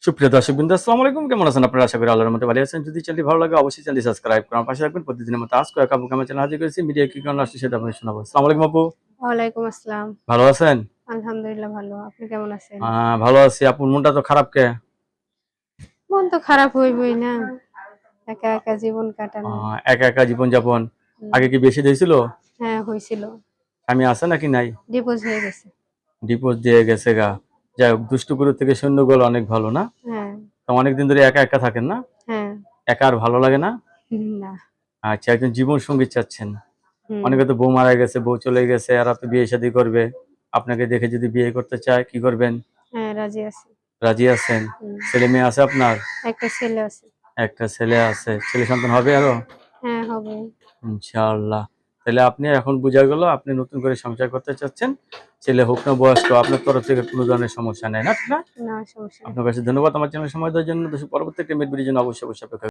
সুপ্রিয় দর্শকবৃন্দ, আসসালামু আলাইকুম। কেমন আছেন আপনারা? আশা করি আল্লাহর রহমতে ভালো আছেন। যদি চ্যানেলটি ভালো লাগে অবশ্যই চ্যানেলটি সাবস্ক্রাইব করুন, পাশে রাখবেন। প্রতিদিনের মতো আজকে এক আপুকে আমার চ্যানেল হাজির করেছি। মিডিয়া কি কারণে আসছে সেটা আপনাদের শোনাবো। আসসালামু আলাইকুম আপু, ওয়ালাইকুম আসসালাম। ভালো আছেন? আলহামদুলিল্লাহ ভালো। আপনি কেমন আছেন? ভালো আছি। আপুর মনটা তো খারাপ কে? মন তো খারাপ হইবই না। একা একা জীবন কাটানো। একা একা জীবনযাপন। হুম। আগে কি বেশি দিয়েছিল? হ্যাঁ, হইছিল। স্বামী আছে নাকি নাই? ডিভোর্স হয়ে গেছে। ডিভোর্স দিয়ে গেছে গা। যাই হোক, দুষ্টুগুরু থেকে শূন্যগোল অনেক ভালো না? হ্যাঁ, তো অনেকদিন ধরে একা একা থাকেন না? হ্যাঁ। একা আর ভালো লাগে না? না। আচ্ছা, একজন জীবন সঙ্গী চাচ্ছেন। হুম। অনেকে তো বউ মারা গেছে, বউ চলে গেছে, আর আপনি বিয়ে শাদী করবে। আপনাকে দেখে যদি বিয়ে করতে চায় কি করবেন? হ্যাঁ, রাজি আছি। রাজি আছেন? হুম। ছেলে মেয়ে আছে আপনার? একটা ছেলে আছে। একটা ছেলে আছে। ছেলে সন্তান হবে আরো? হ্যাঁ, হবে। ইনশাআল্লাহ। তাহলে আপনি এখন বুঝা গেল আপনি নতুন করে সংসার করতে চাচ্ছেন। ছেলে হোক না বয়স্ক, আপনার তরফ থেকে কোনো ধরনের সমস্যা নাই, না? না, সমস্যা নেই। আপনার কাছে ধন্যবাদ আমার চ্যানেলে সময় দেওয়ার জন্য। পরবর্তী একটা ভিডিওর জন্য অবশ্যই অপেক্ষা